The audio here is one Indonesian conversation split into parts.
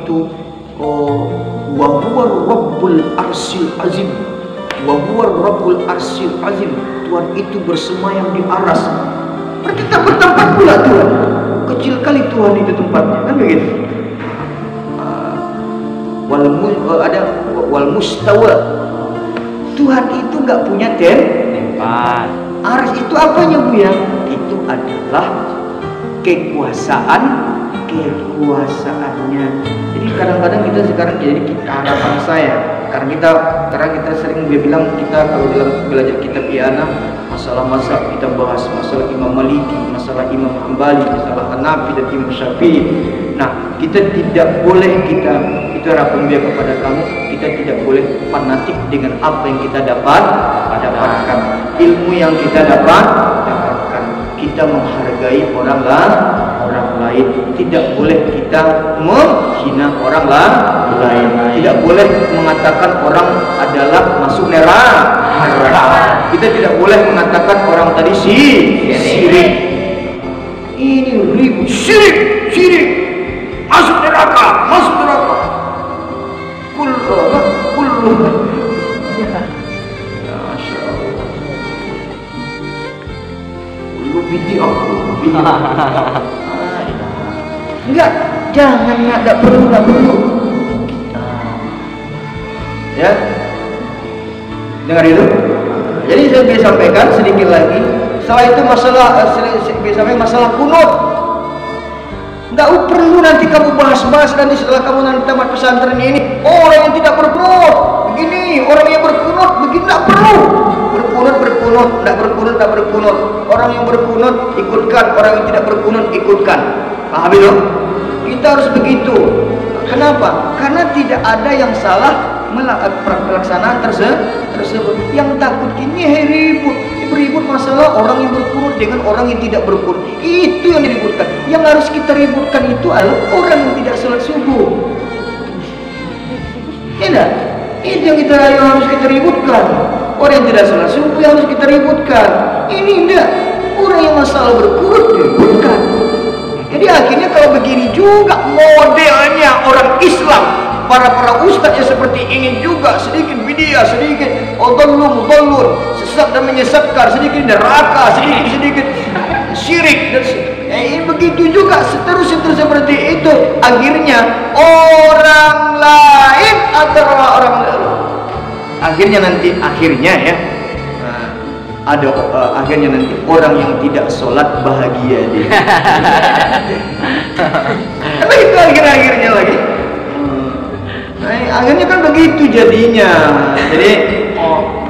itu wa huwa rabbul arsyil azim, wa huwa rabbul arsyil azim. Tuhan itu bersemayam di aras. Berarti tak bertempat pula Tuhan. Kecil kali Tuhan itu tempatnya, kan begitu. Wal mustawa. Tuhan itu nggak punya tempat. Aras itu apanya Bu ya? Itu adalah kekuasaannya. Jadi kadang-kadang kita sekarang jadi harapan saya, karena kita sering dia bilang kita kalau dalam belajar kitab I'anah masalah mazhab kita bahas masalah Imam Maliki, masalah Imam Hambali, masalah Hanafi dan Imam Syafi'i. Nah, kita tidak boleh itu harapan dia kepada kamu, kita tidak boleh fanatik dengan apa yang kita dapatkan, ilmu yang kita dapatkan. Kita menghargai orang lain, tidak boleh kita menghina orang lain, tidak boleh mengatakan orang adalah masuk neraka. Kita tidak boleh mengatakan orang tadi syirik. Ini ribut, syirik, masuk neraka. Kullu. Enggak, jangan, enggak perlu. Ya, dengar itu. Jadi saya bisa sampaikan sedikit lagi. Setelah itu masalah kunut. Enggak perlu nanti kamu bahas-bahas nanti setelah kamu nanti tamat pesantren ini. Orang yang tidak berkunut begini, orang yang berkunut begini, enggak perlu. Berkunut, tidak berkunut. Orang yang berkunut ikutkan, orang yang tidak berkunut ikutkan. Paham itu? Kita harus begitu. Kenapa? Karena tidak ada yang salah pelaksanaan tersebut. Yang takut ini ribut masalah orang yang berkunut dengan orang yang tidak berkunut. Itu yang diributkan. Yang harus kita ributkan itu adalah orang yang tidak sholat subuh. Tidak. Itu yang harus kita ributkan. Orang yang tidak sholat subuh yang harus kita ributkan. Ini enggak. Orang yang masalah berkunut diributkan. Jadi akhirnya kalau begini juga modelnya orang Islam, para ustadz seperti ini juga sedikit bidia, sedikit mudallun, sesat dan menyesatkan, sedikit neraka, sedikit syirik dan begitu juga seterusnya seperti itu. Akhirnya orang lain adalah orang lain. Akhirnya nanti orang yang tidak sholat bahagia dia. Tapi itu akhirnya lagi. Akhirnya kan begitu jadinya. Jadi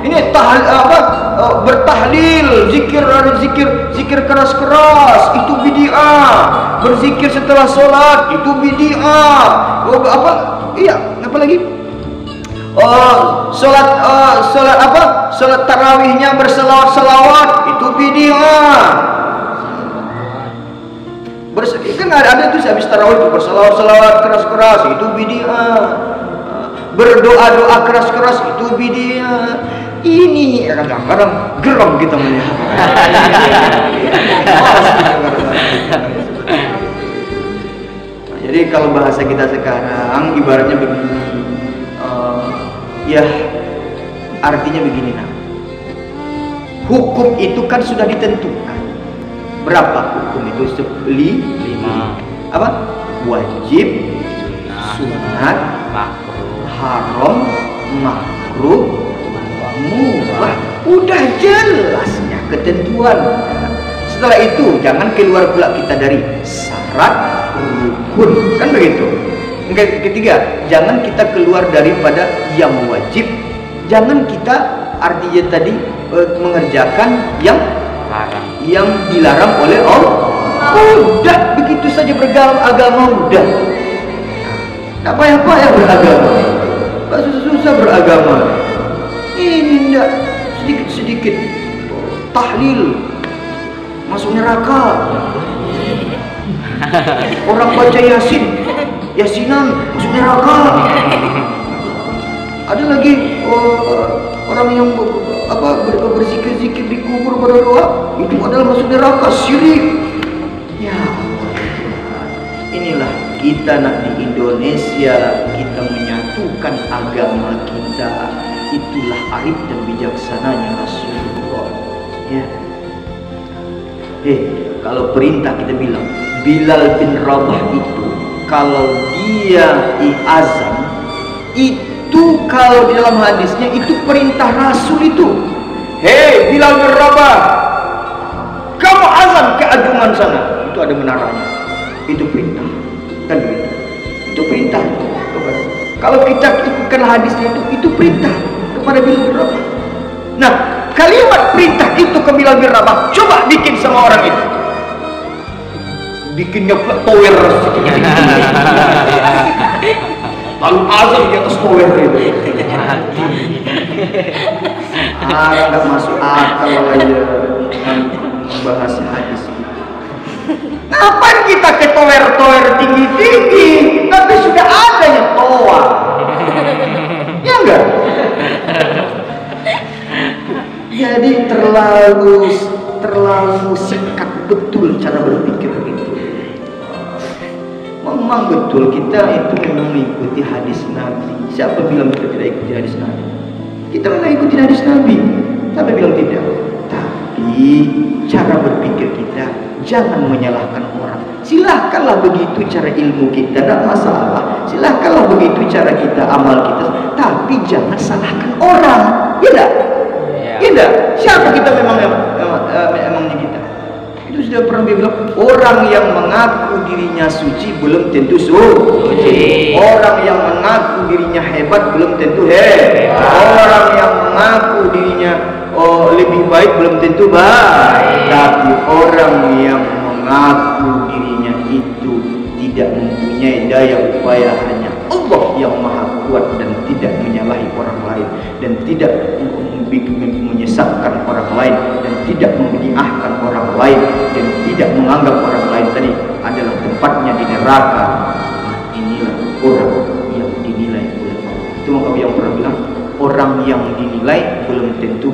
ini bertahlil, zikir keras-keras itu bid'ah. Berzikir setelah sholat itu bid'ah. Apa lagi? Sholat tarawihnya berselawat itu bid'ah. Kan ada tuh habis tarawih itu berselawat keras-keras itu bid'ah. Berdoa keras-keras itu bid'ah. Ini kadang-kadang geram kita melihat. Jadi kalau bahasa kita sekarang ibaratnya begini. Artinya begini hukum itu kan sudah ditentukan. Berapa hukum itu? 5. Wajib, sunat, haram, makruh, mubah. Udah jelasnya ketentuan. Setelah itu jangan keluar pula kita dari syarat rukun, kan begitu. Ketiga, jangan kita keluar daripada yang wajib. Jangan kita artinya tadi mengerjakan yang dilarang oleh Allah. Udah begitu saja beragama udah. Tak payah beragama. Tak susah beragama. Ini enggak sedikit tahlil masuk neraka. Orang baca yasinan masuk neraka. Ada lagi orang yang berzikir di kubur berdoa itu adalah masuk neraka, syirik. Ya, inilah kita kita nak di Indonesia, kita menyatukan agama kita. Itulah arif dan bijaksananya Rasulullah. Ya. Kalau perintah kita bilang Bilal bin Rabah itu kalau dia azan itu, kalau di dalam hadisnya itu perintah Rasul itu. Hei Bilal bin Rabah, kamu azan ke ajungan sana, itu ada menaranya. Itu perintah, kan begitu? Itu perintah. Kalau kita ikutkan hadisnya itu perintah kepada Bilal bin Rabah. Nah, kalimat perintah itu ke Bilal bin Rabah, coba bikin sama orang itu. Bikinnya tower lalu azan di atas tower itu. Nggak masuk akal aja membahas hadis. Ngapain kita ke tower tinggi-tinggi? Tapi sudah ada yang toa. Ya enggak? Jadi terlalu sikat betul cara berpikir itu. Memang betul kita itu memang mengikuti hadis Nabi. Siapa bilang kita tidak ikuti hadis Nabi? Kita memang ikuti hadis Nabi. Siapa bilang tidak? Tapi cara berpikir kita jangan menyalahkan orang. Silahkanlah begitu cara ilmu kita, tidak masalah. Silahkanlah begitu cara kita, amal kita. Tapi jangan salahkan orang. Tidak. Tidak. Siapa kita memangnya kita? Itu sudah pernah bilang, orang yang mengaku dirinya suci belum tentu suci. Orang yang mengaku dirinya hebat belum tentu hebat. Orang yang mengaku dirinya lebih baik belum tentu baik. Tapi orang yang mengaku dirinya itu tidak mempunyai daya upaya, hanya Allah yang maha kuat dan tidak menyalahi orang lain dan tidak menyesatkan orang lain dan tidak membiahkan orang lain dan tidak menganggap orang lain tadi adalah tempatnya di neraka. Inilah orang yang dinilai oleh Allah. Itu maka yang pernah bilang, orang yang dinilai belum tentu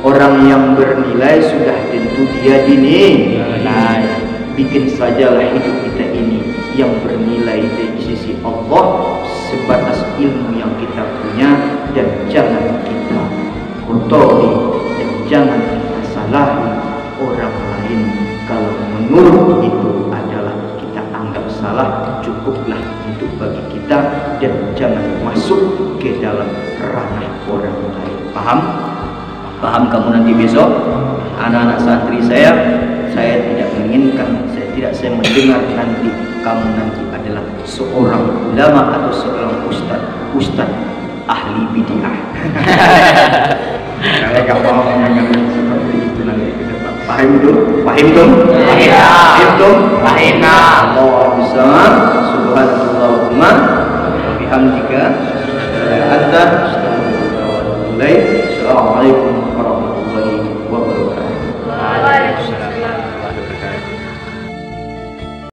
orang yang bernilai sudah tentu dia dinilai. Bikin sajalah hidup kita ini yang bernilai dari sisi Allah sebatas ilmu yang kita punya, dan jangan kita kotori dan jangan kita salahi orang lain. Kalau menurut itu adalah kita anggap salah, cukuplah untuk bagi kita dan jangan masuk ke dalam ranah orang lain. Paham? Paham kamu nanti besok anak-anak santri saya tidak menginginkan, saya mendengar nanti kamu nanti adalah seorang ulama atau seorang ustaz ahli bid'ah. Saya nggak mau mengatakan seperti itu nanti ke depan. Paham tuh? Allah bisa. Subhanallah.